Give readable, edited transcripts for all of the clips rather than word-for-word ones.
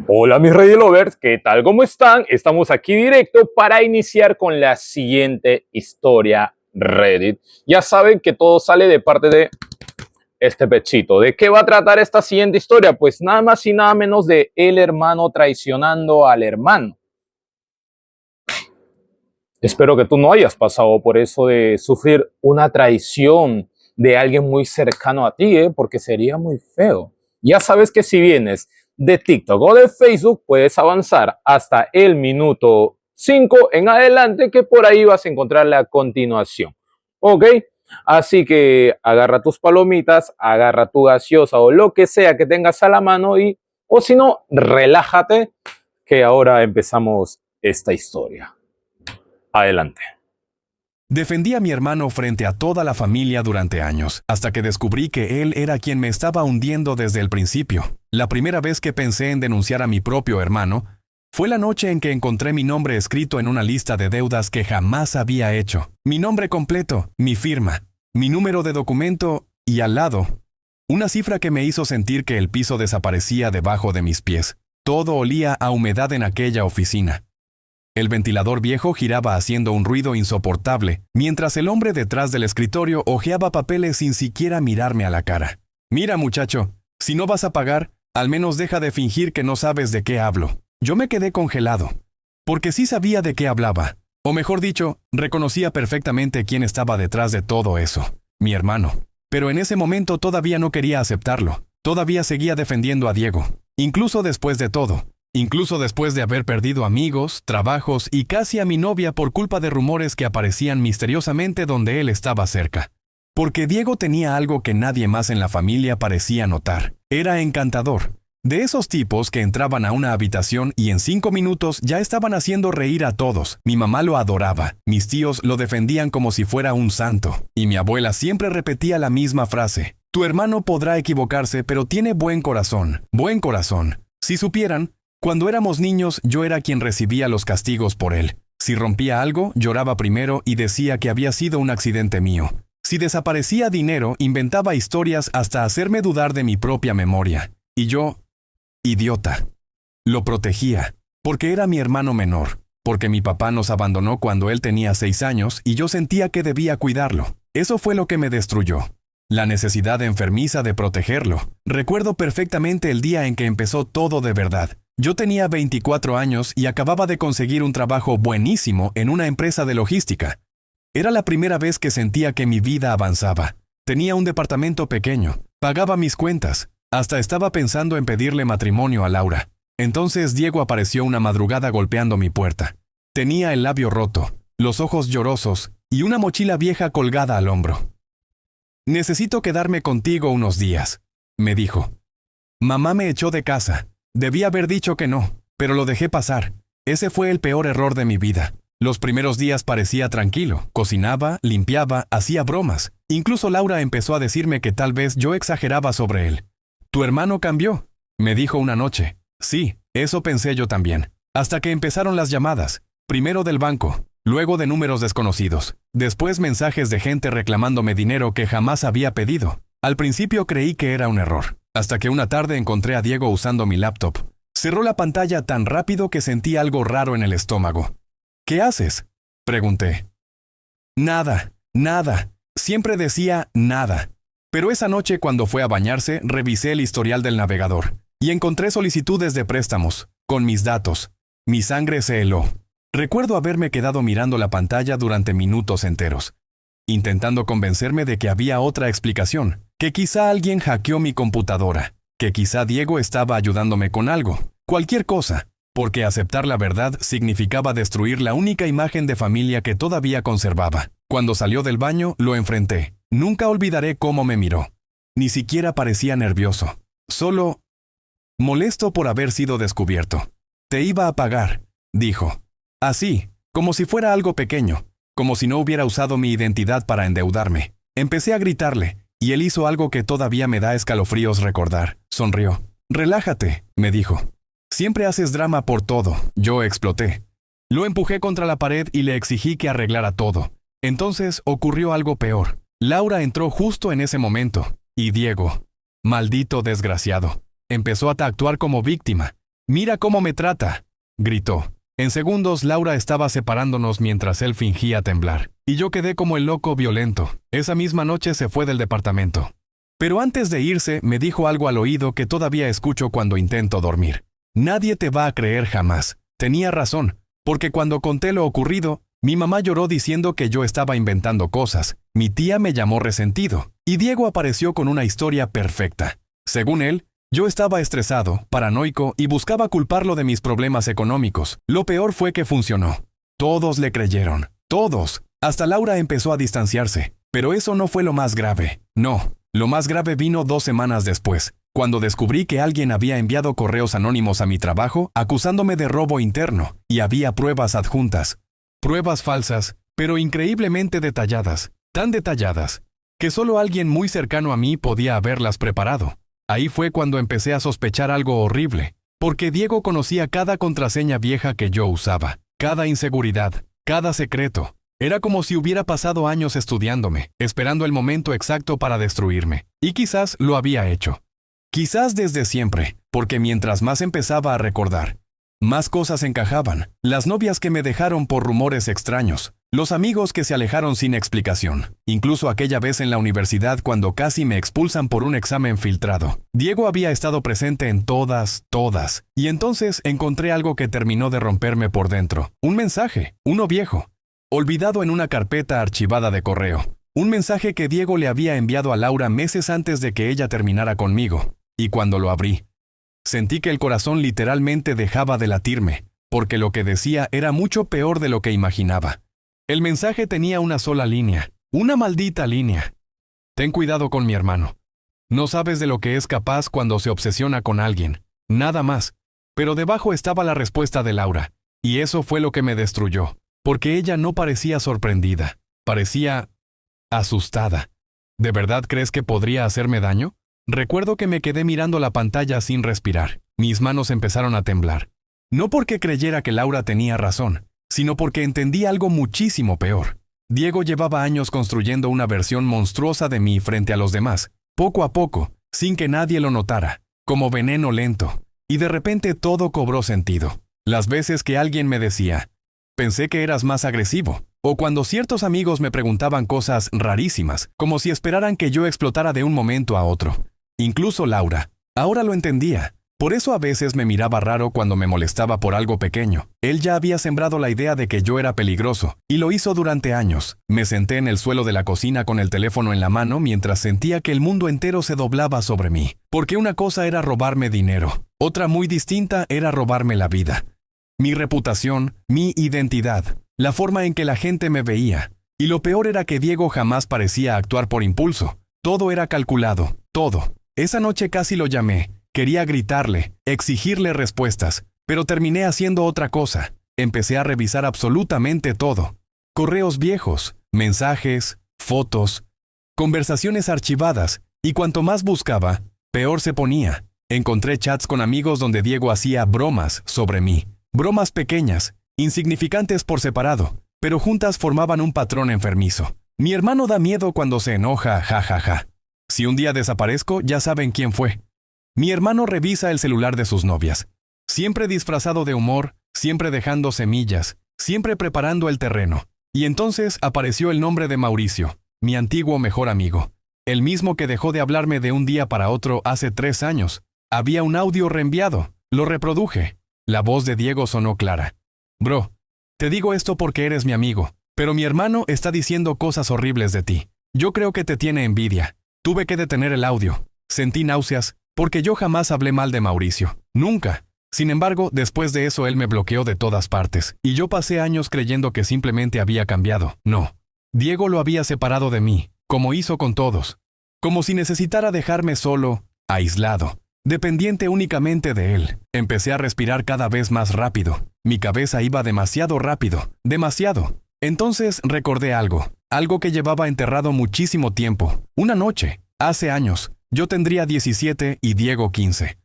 Hola mis Ready Lovers, ¿qué tal? ¿Cómo están? Estamos aquí directo para iniciar con la siguiente historia Reddit. Ya saben que todo sale de parte de este pechito. ¿De qué va a tratar esta siguiente historia? Pues nada más y nada menos de el hermano traicionando al hermano. Espero que tú no hayas pasado por eso de sufrir una traición de alguien muy cercano a ti, porque sería muy feo. Ya sabes que si vienes de TikTok o de Facebook, puedes avanzar hasta el minuto 5 en adelante, que por ahí vas a encontrar la continuación. ¿Ok? Así que agarra tus palomitas, agarra tu gaseosa o lo que sea que tengas a la mano o si no, relájate, que ahora empezamos esta historia. Adelante. Defendí a mi hermano frente a toda la familia durante años, hasta que descubrí que él era quien me estaba hundiendo desde el principio. La primera vez que pensé en denunciar a mi propio hermano fue la noche en que encontré mi nombre escrito en una lista de deudas que jamás había hecho. Mi nombre completo, mi firma, mi número de documento y al lado, una cifra que me hizo sentir que el piso desaparecía debajo de mis pies. Todo olía a humedad en aquella oficina. El ventilador viejo giraba haciendo un ruido insoportable, mientras el hombre detrás del escritorio hojeaba papeles sin siquiera mirarme a la cara. Mira, muchacho, si no vas a pagar, al menos deja de fingir que no sabes de qué hablo. Yo me quedé congelado, porque sí sabía de qué hablaba. O mejor dicho, reconocía perfectamente quién estaba detrás de todo eso, mi hermano. Pero en ese momento todavía no quería aceptarlo. Todavía seguía defendiendo a Diego, incluso después de todo. Incluso después de haber perdido amigos, trabajos y casi a mi novia por culpa de rumores que aparecían misteriosamente donde él estaba cerca. Porque Diego tenía algo que nadie más en la familia parecía notar. Era encantador. De esos tipos que entraban a una habitación y en 5 minutos ya estaban haciendo reír a todos. Mi mamá lo adoraba, mis tíos lo defendían como si fuera un santo, y mi abuela siempre repetía la misma frase: tu hermano podrá equivocarse, pero tiene buen corazón, buen corazón. Si supieran, cuando éramos niños, yo era quien recibía los castigos por él. Si rompía algo, lloraba primero y decía que había sido un accidente mío. Si desaparecía dinero, inventaba historias hasta hacerme dudar de mi propia memoria. Y yo, idiota, lo protegía, porque era mi hermano menor, porque mi papá nos abandonó cuando él tenía 6 años y yo sentía que debía cuidarlo. Eso fue lo que me destruyó. La necesidad enfermiza de protegerlo. Recuerdo perfectamente el día en que empezó todo de verdad. Yo tenía 24 años y acababa de conseguir un trabajo buenísimo en una empresa de logística. Era la primera vez que sentía que mi vida avanzaba. Tenía un departamento pequeño, pagaba mis cuentas, hasta estaba pensando en pedirle matrimonio a Laura. Entonces Diego apareció una madrugada golpeando mi puerta. Tenía el labio roto, los ojos llorosos y una mochila vieja colgada al hombro. «Necesito quedarme contigo unos días», me dijo. «Mamá me echó de casa. Debí haber dicho que no, pero lo dejé pasar. Ese fue el peor error de mi vida. Los primeros días parecía tranquilo. Cocinaba, limpiaba, hacía bromas. Incluso Laura empezó a decirme que tal vez yo exageraba sobre él. «Tu hermano cambió», me dijo una noche. Sí, eso pensé yo también. Hasta que empezaron las llamadas. Primero del banco, luego de números desconocidos. Después mensajes de gente reclamándome dinero que jamás había pedido. Al principio creí que era un error. Hasta que una tarde encontré a Diego usando mi laptop. Cerró la pantalla tan rápido que sentí algo raro en el estómago. «¿Qué haces?», pregunté. «Nada, nada». Siempre decía nada. Pero esa noche, cuando fue a bañarse, revisé el historial del navegador y encontré solicitudes de préstamos, con mis datos. Mi sangre se heló. Recuerdo haberme quedado mirando la pantalla durante minutos enteros, intentando convencerme de que había otra explicación, que quizá alguien hackeó mi computadora, que quizá Diego estaba ayudándome con algo, cualquier cosa, porque aceptar la verdad significaba destruir la única imagen de familia que todavía conservaba. Cuando salió del baño, lo enfrenté. Nunca olvidaré cómo me miró. Ni siquiera parecía nervioso, solo molesto por haber sido descubierto. «Te iba a pagar», dijo. Así, como si fuera algo pequeño, como si no hubiera usado mi identidad para endeudarme. Empecé a gritarle, y él hizo algo que todavía me da escalofríos recordar. Sonrió. «Relájate», me dijo. «Siempre haces drama por todo». Yo exploté. Lo empujé contra la pared y le exigí que arreglara todo. Entonces ocurrió algo peor. Laura entró justo en ese momento, y Diego, maldito desgraciado, empezó a actuar como víctima. «Mira cómo me trata», gritó. En segundos, Laura estaba separándonos mientras él fingía temblar. Y yo quedé como el loco violento. Esa misma noche se fue del departamento. Pero antes de irse, me dijo algo al oído que todavía escucho cuando intento dormir. «Nadie te va a creer jamás». Tenía razón, porque cuando conté lo ocurrido, mi mamá lloró diciendo que yo estaba inventando cosas. Mi tía me llamó resentido. Y Diego apareció con una historia perfecta. Según él, yo estaba estresado, paranoico y buscaba culparlo de mis problemas económicos. Lo peor fue que funcionó. Todos le creyeron. Todos. Hasta Laura empezó a distanciarse. Pero eso no fue lo más grave. No. Lo más grave vino 2 semanas después, cuando descubrí que alguien había enviado correos anónimos a mi trabajo acusándome de robo interno, y había pruebas adjuntas. Pruebas falsas, pero increíblemente detalladas. Tan detalladas, que solo alguien muy cercano a mí podía haberlas preparado. Ahí fue cuando empecé a sospechar algo horrible, porque Diego conocía cada contraseña vieja que yo usaba, cada inseguridad, cada secreto. Era como si hubiera pasado años estudiándome, esperando el momento exacto para destruirme. Y quizás lo había hecho. Quizás desde siempre, porque mientras más empezaba a recordar, más cosas encajaban. Las novias que me dejaron por rumores extraños, los amigos que se alejaron sin explicación, incluso aquella vez en la universidad cuando casi me expulsan por un examen filtrado. Diego había estado presente en todas. Y entonces encontré algo que terminó de romperme por dentro. Un mensaje, uno viejo, olvidado en una carpeta archivada de correo. Un mensaje que Diego le había enviado a Laura meses antes de que ella terminara conmigo. Y cuando lo abrí, sentí que el corazón literalmente dejaba de latirme, porque lo que decía era mucho peor de lo que imaginaba. El mensaje tenía una sola línea, una maldita línea. Ten cuidado con mi hermano. No sabes de lo que es capaz cuando se obsesiona con alguien, nada más. Pero debajo estaba la respuesta de Laura, y eso fue lo que me destruyó. Porque ella no parecía sorprendida, parecía asustada. ¿De verdad crees que podría hacerme daño? Recuerdo que me quedé mirando la pantalla sin respirar. Mis manos empezaron a temblar. No porque creyera que Laura tenía razón, sino porque entendí algo muchísimo peor. Diego llevaba años construyendo una versión monstruosa de mí frente a los demás, poco a poco, sin que nadie lo notara, como veneno lento. Y de repente todo cobró sentido. Las veces que alguien me decía, «Pensé que eras más agresivo», o cuando ciertos amigos me preguntaban cosas rarísimas, como si esperaran que yo explotara de un momento a otro. Incluso Laura. Ahora lo entendía. Por eso a veces me miraba raro cuando me molestaba por algo pequeño. Él ya había sembrado la idea de que yo era peligroso, y lo hizo durante años. Me senté en el suelo de la cocina con el teléfono en la mano mientras sentía que el mundo entero se doblaba sobre mí. Porque una cosa era robarme dinero, otra muy distinta era robarme la vida. Mi reputación, mi identidad, la forma en que la gente me veía. Y lo peor era que Diego jamás parecía actuar por impulso. Todo era calculado, todo. Esa noche casi lo llamé. Quería gritarle, exigirle respuestas, pero terminé haciendo otra cosa. Empecé a revisar absolutamente todo. Correos viejos, mensajes, fotos, conversaciones archivadas, y cuanto más buscaba, peor se ponía. Encontré chats con amigos donde Diego hacía bromas sobre mí. Bromas pequeñas, insignificantes por separado, pero juntas formaban un patrón enfermizo. Mi hermano da miedo cuando se enoja, jajaja. Si un día desaparezco, ya saben quién fue. Mi hermano revisa el celular de sus novias. Siempre disfrazado de humor, siempre dejando semillas, siempre preparando el terreno. Y entonces apareció el nombre de Mauricio, mi antiguo mejor amigo. El mismo que dejó de hablarme de un día para otro hace 3 años. Había un audio reenviado. Lo reproduje. La voz de Diego sonó clara. «Bro, te digo esto porque eres mi amigo, pero mi hermano está diciendo cosas horribles de ti. Yo creo que te tiene envidia. Tuve que detener el audio. Sentí náuseas, porque yo jamás hablé mal de Mauricio. Nunca. Sin embargo, después de eso él me bloqueó de todas partes, y yo pasé años creyendo que simplemente había cambiado. No. Diego lo había separado de mí, como hizo con todos. Como si necesitara dejarme solo, aislado, dependiente únicamente de él. Empecé a respirar cada vez más rápido. Mi cabeza iba demasiado rápido, demasiado. Entonces recordé algo que llevaba enterrado muchísimo tiempo. Una noche, hace años, yo tendría 17 y Diego 15.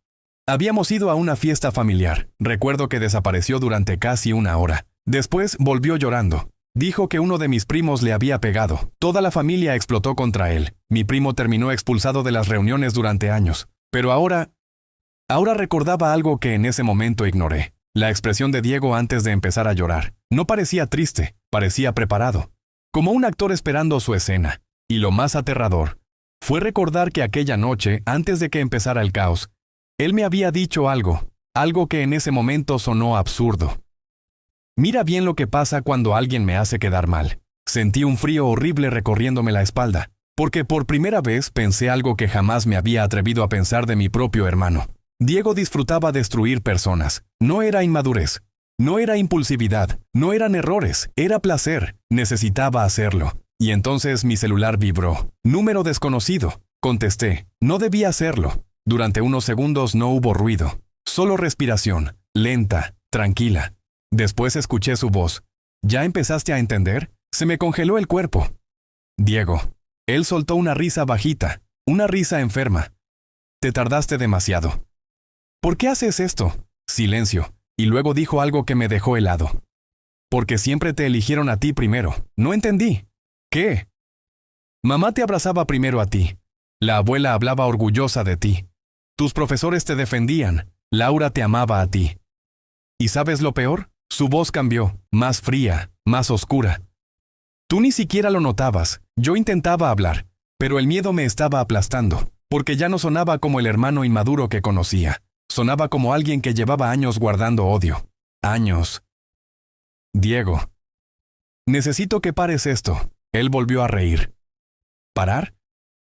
Habíamos ido a una fiesta familiar. Recuerdo que desapareció durante casi 1 hora. Después volvió llorando. Dijo que uno de mis primos le había pegado. Toda la familia explotó contra él. Mi primo terminó expulsado de las reuniones durante años. Pero ahora Ahora recordaba algo que en ese momento ignoré. La expresión de Diego antes de empezar a llorar. No parecía triste, parecía preparado, como un actor esperando su escena. Y lo más aterrador fue recordar que aquella noche, antes de que empezara el caos, él me había dicho algo que en ese momento sonó absurdo. Mira bien lo que pasa cuando alguien me hace quedar mal. Sentí un frío horrible recorriéndome la espalda, porque por primera vez pensé algo que jamás me había atrevido a pensar de mi propio hermano. Diego disfrutaba destruir personas. No era inmadurez, no era impulsividad, no eran errores, era placer. Necesitaba hacerlo. Y entonces mi celular vibró. Número desconocido. Contesté. No debía hacerlo. Durante unos segundos no hubo ruido. Solo respiración, lenta, tranquila. Después escuché su voz. ¿Ya empezaste a entender? Se me congeló el cuerpo. Diego. Él soltó una risa bajita, una risa enferma. Te tardaste demasiado. ¿Por qué haces esto? Silencio. Y luego dijo algo que me dejó helado. Porque siempre te eligieron a ti primero. No entendí. ¿Qué? Mamá te abrazaba primero a ti. La abuela hablaba orgullosa de ti. Tus profesores te defendían. Laura te amaba a ti. ¿Y sabes lo peor? Su voz cambió, más fría, más oscura. Tú ni siquiera lo notabas. Yo intentaba hablar, pero el miedo me estaba aplastando, porque ya no sonaba como el hermano inmaduro que conocía. Sonaba como alguien que llevaba años guardando odio. Años. Diego. Necesito que pares esto. Él volvió a reír. ¿Parar?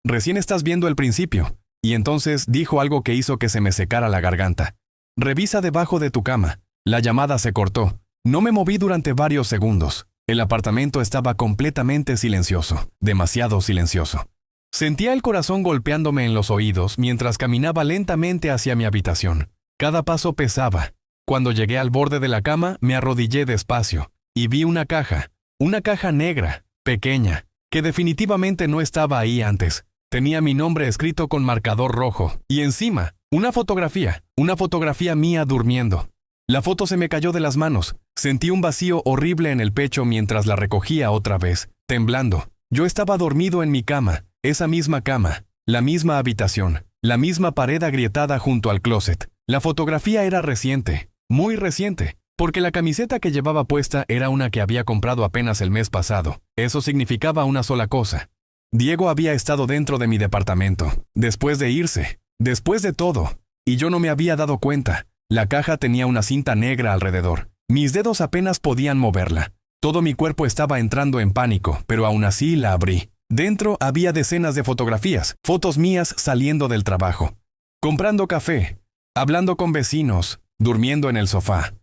Recién estás viendo el principio. Y entonces dijo algo que hizo que se me secara la garganta. Revisa debajo de tu cama. La llamada se cortó. No me moví durante varios segundos. El apartamento estaba completamente silencioso. Demasiado silencioso. Sentía el corazón golpeándome en los oídos mientras caminaba lentamente hacia mi habitación. Cada paso pesaba. Cuando llegué al borde de la cama, me arrodillé despacio y vi una caja negra, pequeña, que definitivamente no estaba ahí antes. Tenía mi nombre escrito con marcador rojo y encima, una fotografía mía durmiendo. La foto se me cayó de las manos. Sentí un vacío horrible en el pecho mientras la recogía otra vez, temblando. Yo estaba dormido en mi cama, esa misma cama, la misma habitación, la misma pared agrietada junto al closet. La fotografía era reciente, muy reciente, porque la camiseta que llevaba puesta era una que había comprado apenas el mes pasado. Eso significaba una sola cosa. Diego había estado dentro de mi departamento, después de irse, después de todo, y yo no me había dado cuenta. La caja tenía una cinta negra alrededor. Mis dedos apenas podían moverla. Todo mi cuerpo estaba entrando en pánico, pero aún así la abrí. Dentro había decenas de fotografías, fotos mías saliendo del trabajo, comprando café, hablando con vecinos, durmiendo en el sofá.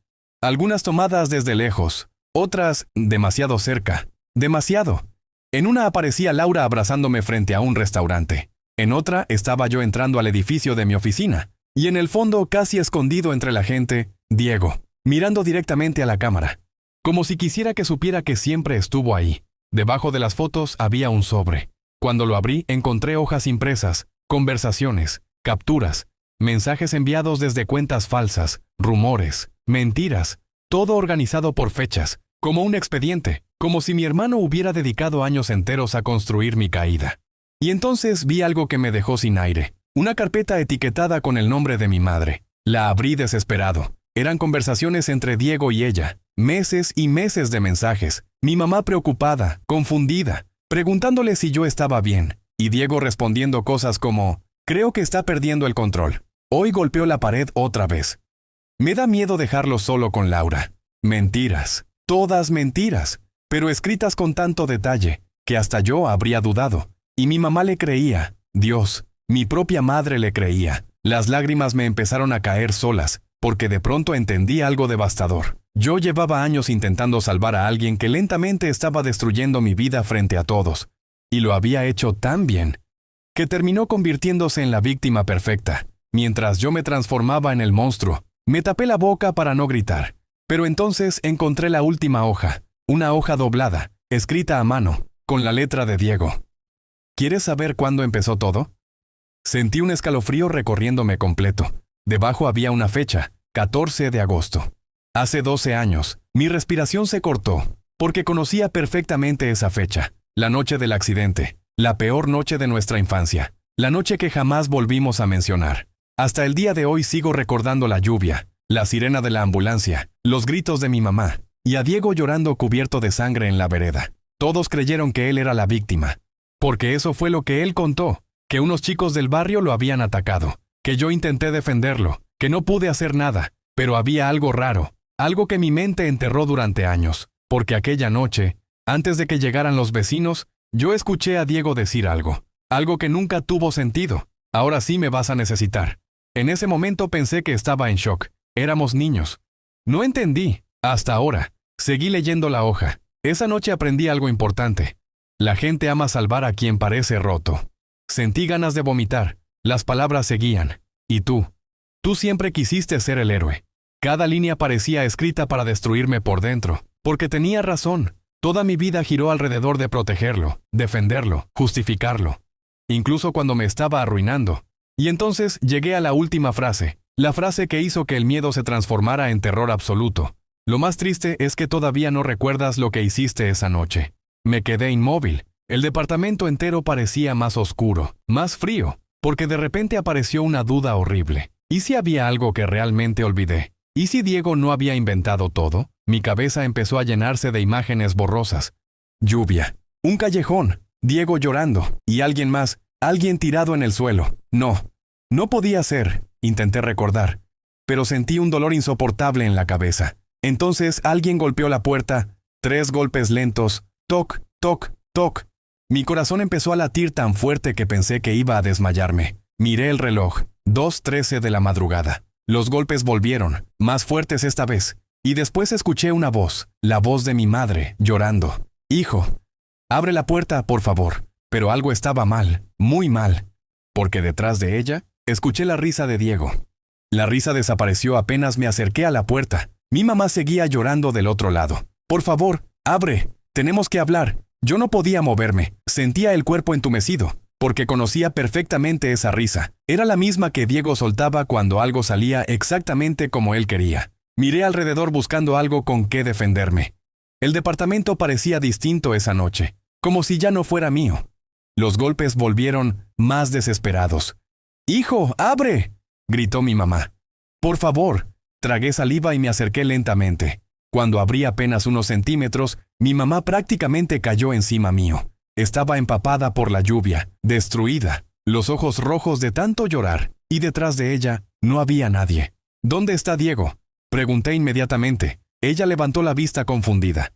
Algunas tomadas desde lejos, otras demasiado cerca, demasiado. En una aparecía Laura abrazándome frente a un restaurante. En otra estaba yo entrando al edificio de mi oficina. Y en el fondo, casi escondido entre la gente, Diego, mirando directamente a la cámara, como si quisiera que supiera que siempre estuvo ahí. Debajo de las fotos había un sobre. Cuando lo abrí, encontré hojas impresas, conversaciones, capturas, mensajes enviados desde cuentas falsas, rumores, mentiras, todo organizado por fechas, como un expediente, como si mi hermano hubiera dedicado años enteros a construir mi caída. Y entonces vi algo que me dejó sin aire. Una carpeta etiquetada con el nombre de mi madre. La abrí desesperado. Eran conversaciones entre Diego y ella. Meses y meses de mensajes. Mi mamá preocupada, confundida, preguntándole si yo estaba bien. Y Diego respondiendo cosas como, creo que está perdiendo el control. Hoy golpeó la pared otra vez. Me da miedo dejarlo solo con Laura. Mentiras. Todas mentiras. Pero escritas con tanto detalle, que hasta yo habría dudado. Y mi mamá le creía. Dios. Mi propia madre le creía. Las lágrimas me empezaron a caer solas, porque de pronto entendí algo devastador. Yo llevaba años intentando salvar a alguien que lentamente estaba destruyendo mi vida frente a todos, y lo había hecho tan bien, que terminó convirtiéndose en la víctima perfecta. Mientras yo me transformaba en el monstruo, me tapé la boca para no gritar. Pero entonces encontré la última hoja, una hoja doblada, escrita a mano, con la letra de Diego. ¿Quieres saber cuándo empezó todo? Sentí un escalofrío recorriéndome completo. Debajo había una fecha, 14 de agosto. Hace 12 años, mi respiración se cortó, porque conocía perfectamente esa fecha. La noche del accidente, la peor noche de nuestra infancia, la noche que jamás volvimos a mencionar. Hasta el día de hoy sigo recordando la lluvia, la sirena de la ambulancia, los gritos de mi mamá, y a Diego llorando cubierto de sangre en la vereda. Todos creyeron que él era la víctima, porque eso fue lo que él contó, que unos chicos del barrio lo habían atacado, que yo intenté defenderlo, que no pude hacer nada, pero había algo raro, algo que mi mente enterró durante años, porque aquella noche, antes de que llegaran los vecinos, yo escuché a Diego decir algo que nunca tuvo sentido. Ahora sí me vas a necesitar. En ese momento pensé que estaba en shock. Éramos niños. No entendí. Hasta ahora. Seguí leyendo la hoja. Esa noche aprendí algo importante. La gente ama salvar a quien parece roto. Sentí ganas de vomitar. Las palabras seguían. Y tú siempre quisiste ser el héroe. Cada línea parecía escrita para destruirme por dentro, porque tenía razón. Toda mi vida giró alrededor de protegerlo, defenderlo, justificarlo. Incluso cuando me estaba arruinando. Y entonces llegué a la última frase, la frase que hizo que el miedo se transformara en terror absoluto. Lo más triste es que todavía no recuerdas lo que hiciste esa noche. Me quedé inmóvil. El departamento entero parecía más oscuro, más frío, porque de repente apareció una duda horrible. ¿Y si había algo que realmente olvidé? ¿Y si Diego no había inventado todo? Mi cabeza empezó a llenarse de imágenes borrosas. Lluvia, un callejón, Diego llorando, y alguien más, alguien tirado en el suelo. No podía ser, intenté recordar, pero sentí un dolor insoportable en la cabeza. Entonces alguien golpeó la puerta, 3 golpes lentos, toc, toc, toc. Mi corazón empezó a latir tan fuerte que pensé que iba a desmayarme. Miré el reloj, 2:13 de la madrugada. Los golpes volvieron, más fuertes esta vez, y después escuché una voz, la voz de mi madre, llorando. Hijo, abre la puerta, por favor. Pero algo estaba mal, muy mal, porque detrás de ella, escuché la risa de Diego. La risa desapareció apenas me acerqué a la puerta. Mi mamá seguía llorando del otro lado. Por favor, abre, tenemos que hablar. Yo no podía moverme, sentía el cuerpo entumecido, porque conocía perfectamente esa risa. Era la misma que Diego soltaba cuando algo salía exactamente como él quería. Miré alrededor buscando algo con qué defenderme. El departamento parecía distinto esa noche, como si ya no fuera mío. Los golpes volvieron más desesperados. ¡Hijo, abre!, gritó mi mamá. Por favor. Tragué saliva y me acerqué lentamente. Cuando abrí apenas unos centímetros, mi mamá prácticamente cayó encima mío. Estaba empapada por la lluvia, destruida, los ojos rojos de tanto llorar, y detrás de ella no había nadie. ¿Dónde está Diego?, pregunté inmediatamente. Ella levantó la vista confundida.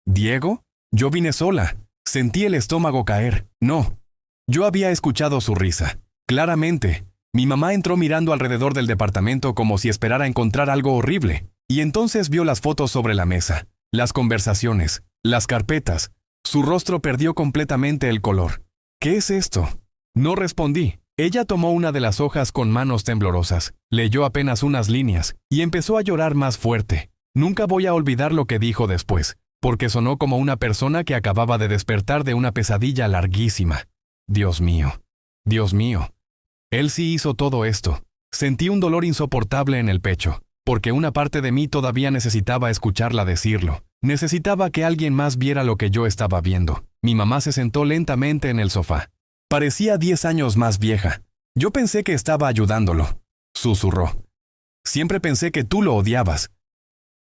¿Diego? Yo vine sola. Sentí el estómago caer. No. Yo había escuchado su risa. Claramente. Mi mamá entró mirando alrededor del departamento como si esperara encontrar algo horrible. Y entonces vio las fotos sobre la mesa, las conversaciones, las carpetas. Su rostro perdió completamente el color. ¿Qué es esto? No respondí. Ella tomó una de las hojas con manos temblorosas, leyó apenas unas líneas y empezó a llorar más fuerte. Nunca voy a olvidar lo que dijo después, porque sonó como una persona que acababa de despertar de una pesadilla larguísima. Dios mío. Dios mío. Él sí hizo todo esto. Sentí un dolor insoportable en el pecho, porque una parte de mí todavía necesitaba escucharla decirlo. Necesitaba que alguien más viera lo que yo estaba viendo. Mi mamá se sentó lentamente en el sofá. Parecía 10 años más vieja. Yo pensé que estaba ayudándolo. Susurró. Siempre pensé que tú lo odiabas,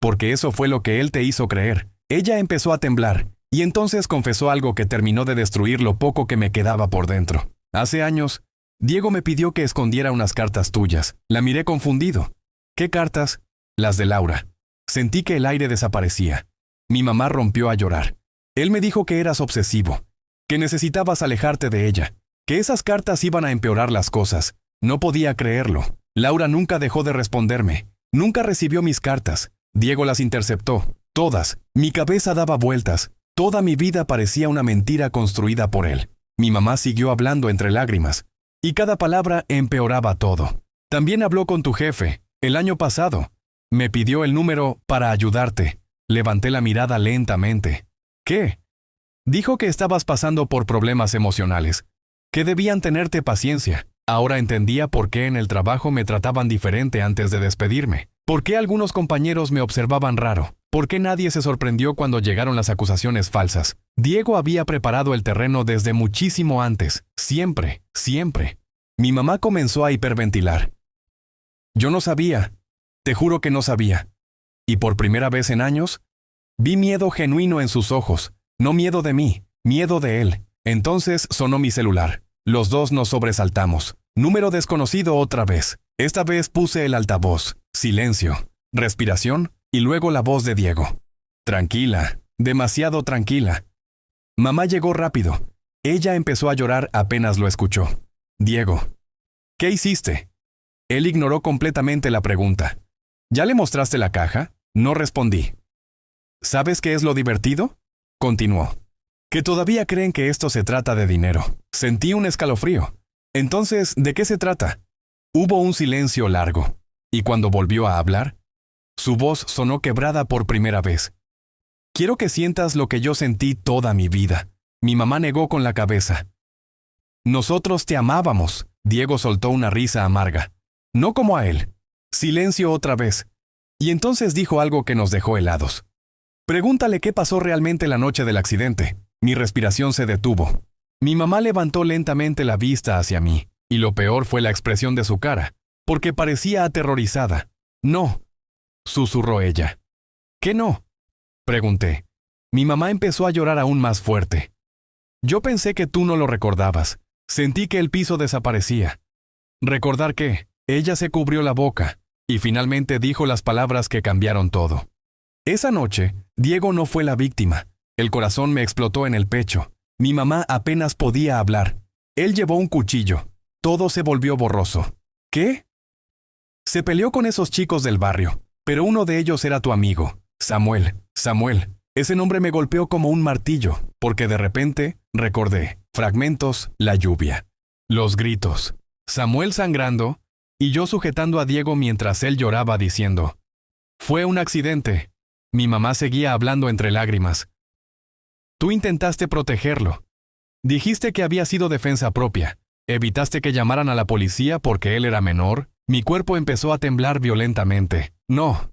porque eso fue lo que él te hizo creer. Ella empezó a temblar, y entonces confesó algo que terminó de destruir lo poco que me quedaba por dentro. Hace años, Diego me pidió que escondiera unas cartas tuyas. La miré confundido. ¿Qué cartas? Las de Laura. Sentí que el aire desaparecía. Mi mamá rompió a llorar. Él me dijo que eras obsesivo, que necesitabas alejarte de ella, que esas cartas iban a empeorar las cosas. No podía creerlo. Laura nunca dejó de responderme. Nunca recibió mis cartas. Diego las interceptó. Todas. Mi cabeza daba vueltas. Toda mi vida parecía una mentira construida por él. Mi mamá siguió hablando entre lágrimas. Y cada palabra empeoraba todo. También habló con tu jefe, el año pasado. Me pidió el número para ayudarte. Levanté la mirada lentamente. ¿Qué? Dijo que estabas pasando por problemas emocionales, que debían tenerte paciencia. Ahora entendía por qué en el trabajo me trataban diferente antes de despedirme. ¿Por qué algunos compañeros me observaban raro? ¿Por qué nadie se sorprendió cuando llegaron las acusaciones falsas? Diego había preparado el terreno desde muchísimo antes. Siempre, siempre. Mi mamá comenzó a hiperventilar. Yo no sabía, te juro que no sabía. Y por primera vez en años, vi miedo genuino en sus ojos, no miedo de mí, miedo de él. Entonces sonó mi celular. Los dos nos sobresaltamos. Número desconocido otra vez. Esta vez puse el altavoz. Silencio, respiración y luego la voz de Diego. Tranquila, demasiado tranquila. Mamá llegó rápido. Ella empezó a llorar apenas lo escuchó. Diego, ¿qué hiciste? Él ignoró completamente la pregunta. ¿Ya le mostraste la caja? No respondí. ¿Sabes qué es lo divertido? Continuó. Que todavía creen que esto se trata de dinero. Sentí un escalofrío. Entonces, ¿de qué se trata? Hubo un silencio largo. Y cuando volvió a hablar, su voz sonó quebrada por primera vez. Quiero que sientas lo que yo sentí toda mi vida. Mi mamá negó con la cabeza. Nosotros te amábamos. Diego soltó una risa amarga. No como a él. Silencio otra vez. Y entonces dijo algo que nos dejó helados. Pregúntale qué pasó realmente la noche del accidente. Mi respiración se detuvo. Mi mamá levantó lentamente la vista hacia mí, y lo peor fue la expresión de su cara, porque parecía aterrorizada. No, susurró ella. ¿Qué no? Pregunté. Mi mamá empezó a llorar aún más fuerte. Yo pensé que tú no lo recordabas. Sentí que el piso desaparecía. ¿Recordar qué? Ella se cubrió la boca, y finalmente dijo las palabras que cambiaron todo. Esa noche, Diego no fue la víctima. El corazón me explotó en el pecho. Mi mamá apenas podía hablar. Él llevó un cuchillo. Todo se volvió borroso. ¿Qué? Se peleó con esos chicos del barrio, pero uno de ellos era tu amigo, Samuel. Samuel. Ese nombre me golpeó como un martillo, porque de repente recordé. Fragmentos, la lluvia. Los gritos. Samuel sangrando, y yo sujetando a Diego mientras él lloraba diciendo, fue un accidente. Mi mamá seguía hablando entre lágrimas. Tú intentaste protegerlo. Dijiste que había sido defensa propia. Evitaste que llamaran a la policía porque él era menor. Mi cuerpo empezó a temblar violentamente. No.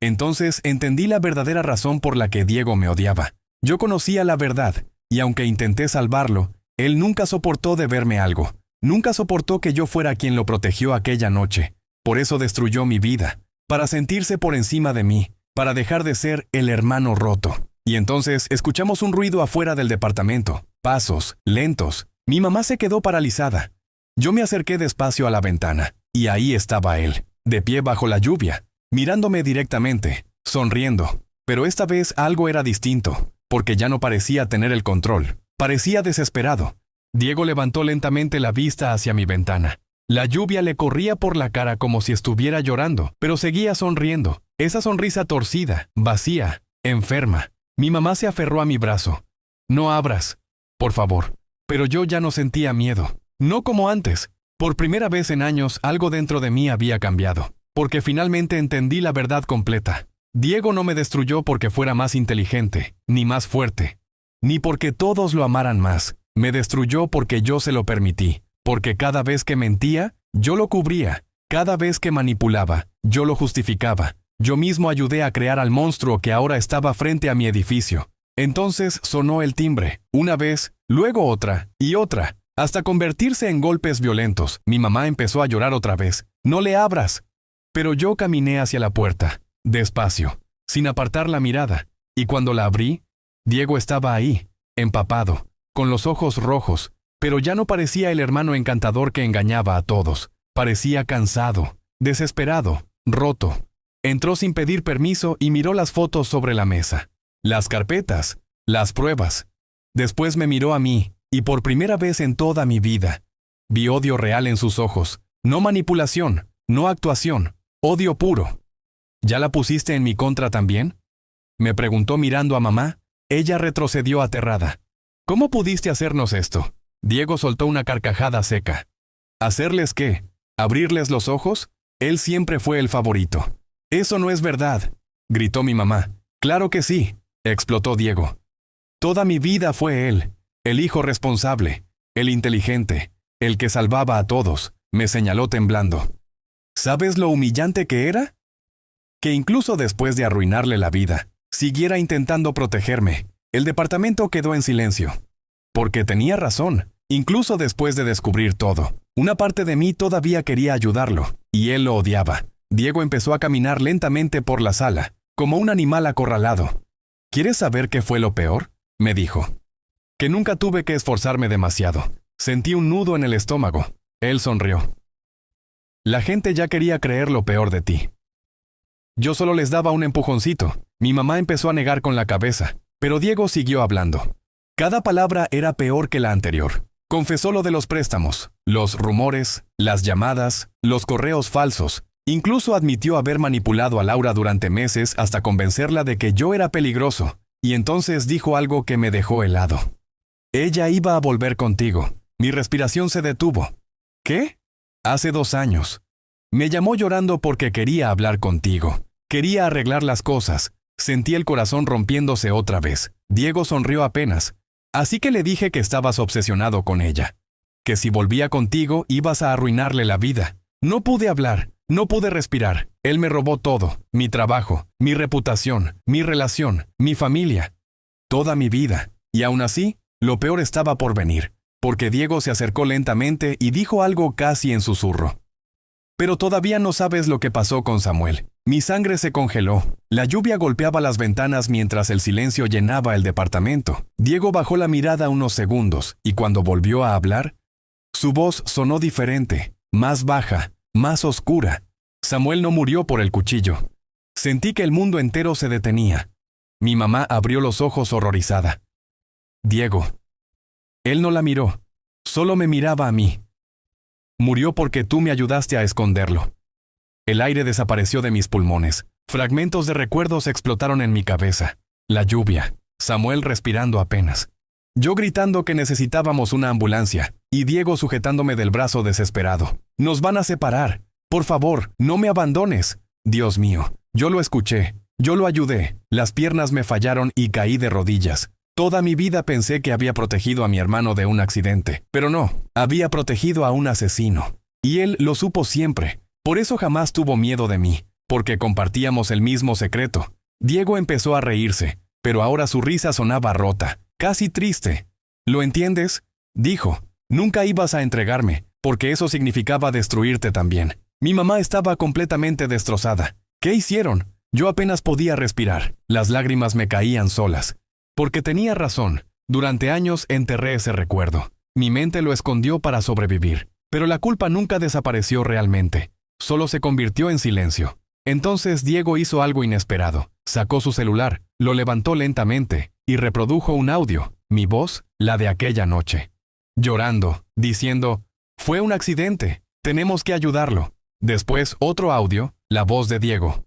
Entonces entendí la verdadera razón por la que Diego me odiaba. Yo conocía la verdad, y aunque intenté salvarlo, él nunca soportó de verme algo. Nunca soportó que yo fuera quien lo protegió aquella noche. Por eso destruyó mi vida, para sentirse por encima de mí, para dejar de ser el hermano roto. Y entonces escuchamos un ruido afuera del departamento, pasos, lentos. Mi mamá se quedó paralizada. Yo me acerqué despacio a la ventana, y ahí estaba él, de pie bajo la lluvia, mirándome directamente, sonriendo. Pero esta vez algo era distinto, porque ya no parecía tener el control. Parecía desesperado. Diego levantó lentamente la vista hacia mi ventana. La lluvia le corría por la cara como si estuviera llorando, pero seguía sonriendo. Esa sonrisa torcida, vacía, enferma. Mi mamá se aferró a mi brazo. No abras, por favor. Pero yo ya no sentía miedo. No como antes. Por primera vez en años, algo dentro de mí había cambiado. Porque finalmente entendí la verdad completa. Diego no me destruyó porque fuera más inteligente, ni más fuerte, ni porque todos lo amaran más. Me destruyó porque yo se lo permití. Porque cada vez que mentía, yo lo cubría. Cada vez que manipulaba, yo lo justificaba. Yo mismo ayudé a crear al monstruo que ahora estaba frente a mi edificio. Entonces sonó el timbre, una vez, luego otra, y otra, hasta convertirse en golpes violentos. Mi mamá empezó a llorar otra vez. ¡No le abras! Pero yo caminé hacia la puerta, despacio, sin apartar la mirada, y cuando la abrí, Diego estaba ahí, empapado, con los ojos rojos, pero ya no parecía el hermano encantador que engañaba a todos. Parecía cansado, desesperado, roto. Entró sin pedir permiso y miró las fotos sobre la mesa. Las carpetas, las pruebas. Después me miró a mí, y por primera vez en toda mi vida, vi odio real en sus ojos. No manipulación, no actuación, odio puro. ¿Ya la pusiste en mi contra también? Me preguntó mirando a mamá. Ella retrocedió aterrada. ¿Cómo pudiste hacernos esto? Diego soltó una carcajada seca. ¿Hacerles qué? ¿Abrirles los ojos? Él siempre fue el favorito. Eso no es verdad, gritó mi mamá. Claro que sí, explotó Diego. Toda mi vida fue él, el hijo responsable, el inteligente, el que salvaba a todos, me señaló temblando. ¿Sabes lo humillante que era? Que incluso después de arruinarle la vida, siguiera intentando protegerme. El departamento quedó en silencio. Porque tenía razón, incluso después de descubrir todo. Una parte de mí todavía quería ayudarlo, y él lo odiaba. Diego empezó a caminar lentamente por la sala, como un animal acorralado. ¿Quieres saber qué fue lo peor?, me dijo. Que nunca tuve que esforzarme demasiado. Sentí un nudo en el estómago. Él sonrió. La gente ya quería creer lo peor de ti. Yo solo les daba un empujoncito. Mi mamá empezó a negar con la cabeza, pero Diego siguió hablando. Cada palabra era peor que la anterior. Confesó lo de los préstamos, los rumores, las llamadas, los correos falsos. Incluso admitió haber manipulado a Laura durante meses hasta convencerla de que yo era peligroso. Y entonces dijo algo que me dejó helado. Ella iba a volver contigo. Mi respiración se detuvo. ¿Qué? Hace 2 años. Me llamó llorando porque quería hablar contigo. Quería arreglar las cosas. Sentí el corazón rompiéndose otra vez. Diego sonrió apenas. Así que le dije que estabas obsesionado con ella. Que si volvía contigo ibas a arruinarle la vida. No pude hablar. No pude respirar. Él me robó todo. Mi trabajo, mi reputación, mi relación, mi familia. Toda mi vida. Y aún así, lo peor estaba por venir. Porque Diego se acercó lentamente y dijo algo casi en susurro. Pero todavía no sabes lo que pasó con Samuel. Mi sangre se congeló. La lluvia golpeaba las ventanas mientras el silencio llenaba el departamento. Diego bajó la mirada unos segundos y cuando volvió a hablar, su voz sonó diferente, más baja, más oscura. Samuel no murió por el cuchillo. Sentí que el mundo entero se detenía. Mi mamá abrió los ojos horrorizada. Diego. Él no la miró, solo me miraba a mí. Murió porque tú me ayudaste a esconderlo. El aire desapareció de mis pulmones. Fragmentos de recuerdos explotaron en mi cabeza. La lluvia. Samuel respirando apenas. Yo gritando que necesitábamos una ambulancia. Y Diego sujetándome del brazo desesperado. Nos van a separar. Por favor, no me abandones. Dios mío. Yo lo escuché. Yo lo ayudé. Las piernas me fallaron y caí de rodillas. Toda mi vida pensé que había protegido a mi hermano de un accidente, pero no, había protegido a un asesino. Y él lo supo siempre. Por eso jamás tuvo miedo de mí, porque compartíamos el mismo secreto. Diego empezó a reírse, pero ahora su risa sonaba rota, casi triste. ¿Lo entiendes?, dijo. Nunca ibas a entregarme, porque eso significaba destruirte también. Mi mamá estaba completamente destrozada. ¿Qué hicieron? Yo apenas podía respirar. Las lágrimas me caían solas. Porque tenía razón, durante años enterré ese recuerdo. Mi mente lo escondió para sobrevivir, pero la culpa nunca desapareció realmente, solo se convirtió en silencio. Entonces Diego hizo algo inesperado, sacó su celular, lo levantó lentamente y reprodujo un audio, mi voz, la de aquella noche. Llorando, diciendo, fue un accidente, tenemos que ayudarlo. Después otro audio, la voz de Diego.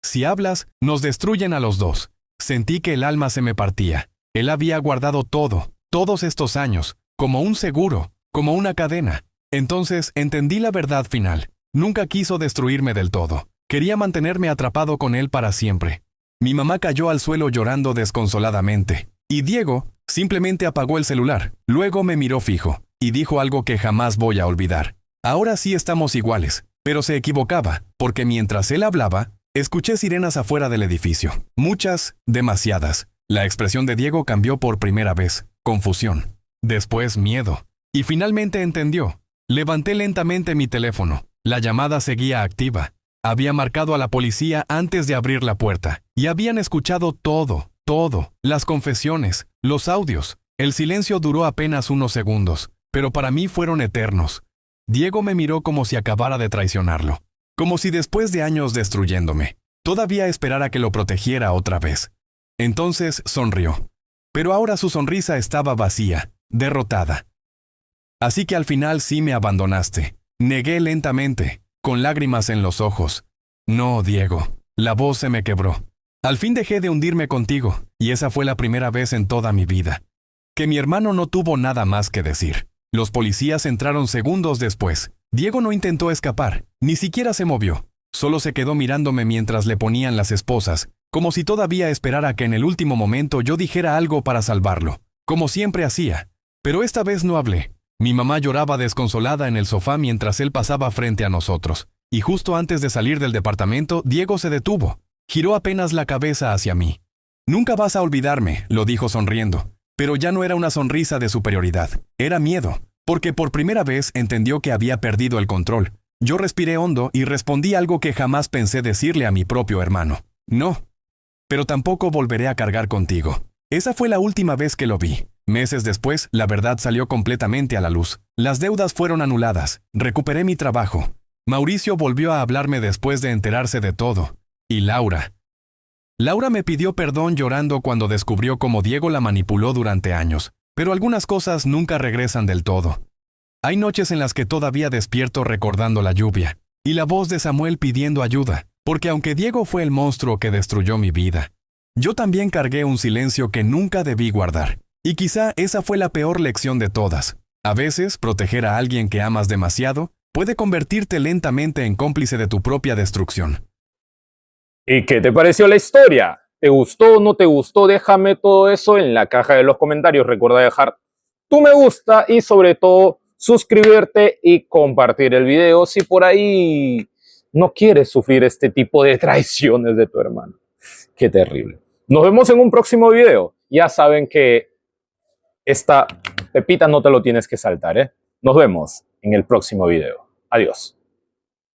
Si hablas, nos destruyen a los dos. Sentí que el alma se me partía. Él había guardado todo, todos estos años, como un seguro, como una cadena. Entonces entendí la verdad final. Nunca quiso destruirme del todo. Quería mantenerme atrapado con él para siempre. Mi mamá cayó al suelo llorando desconsoladamente. Y Diego simplemente apagó el celular. Luego me miró fijo y dijo algo que jamás voy a olvidar. Ahora sí estamos iguales, pero se equivocaba, porque mientras él hablaba, escuché sirenas afuera del edificio. Muchas, demasiadas. La expresión de Diego cambió por primera vez. Confusión. Después miedo. Y finalmente entendió. Levanté lentamente mi teléfono. La llamada seguía activa. Había marcado a la policía antes de abrir la puerta. Y habían escuchado todo. Las confesiones, los audios. El silencio duró apenas unos segundos, pero para mí fueron eternos. Diego me miró como si acabara de traicionarlo. Como si después de años destruyéndome, todavía esperara que lo protegiera otra vez. Entonces sonrió. Pero ahora su sonrisa estaba vacía, derrotada. Así que al final sí me abandonaste. Negué lentamente, con lágrimas en los ojos. No, Diego. La voz se me quebró. Al fin dejé de hundirme contigo, y esa fue la primera vez en toda mi vida. Que mi hermano no tuvo nada más que decir. Los policías entraron segundos después. Diego no intentó escapar, ni siquiera se movió. Solo se quedó mirándome mientras le ponían las esposas, como si todavía esperara que en el último momento yo dijera algo para salvarlo, como siempre hacía. Pero esta vez no hablé. Mi mamá lloraba desconsolada en el sofá mientras él pasaba frente a nosotros. Y justo antes de salir del departamento, Diego se detuvo. Giró apenas la cabeza hacia mí. Nunca vas a olvidarme, lo dijo sonriendo. Pero ya no era una sonrisa de superioridad, era miedo. Porque por primera vez entendió que había perdido el control. Yo respiré hondo y respondí algo que jamás pensé decirle a mi propio hermano. No, pero tampoco volveré a cargar contigo. Esa fue la última vez que lo vi. Meses después, la verdad salió completamente a la luz. Las deudas fueron anuladas. Recuperé mi trabajo. Mauricio volvió a hablarme después de enterarse de todo. Y Laura. Laura me pidió perdón llorando cuando descubrió cómo Diego la manipuló durante años. Pero algunas cosas nunca regresan del todo. Hay noches en las que todavía despierto recordando la lluvia. Y la voz de Samuel pidiendo ayuda. Porque aunque Diego fue el monstruo que destruyó mi vida, yo también cargué un silencio que nunca debí guardar. Y quizá esa fue la peor lección de todas. A veces, proteger a alguien que amas demasiado puede convertirte lentamente en cómplice de tu propia destrucción. ¿Y qué te pareció la historia? ¿Te gustó o no te gustó? Déjame todo eso en la caja de los comentarios. Recuerda dejar tu me gusta y sobre todo suscribirte y compartir el video si por ahí no quieres sufrir este tipo de traiciones de tu hermano. Qué terrible. Nos vemos en un próximo video. Ya saben que esta pepita no te lo tienes que saltar, ¿eh? Nos vemos en el próximo video. Adiós.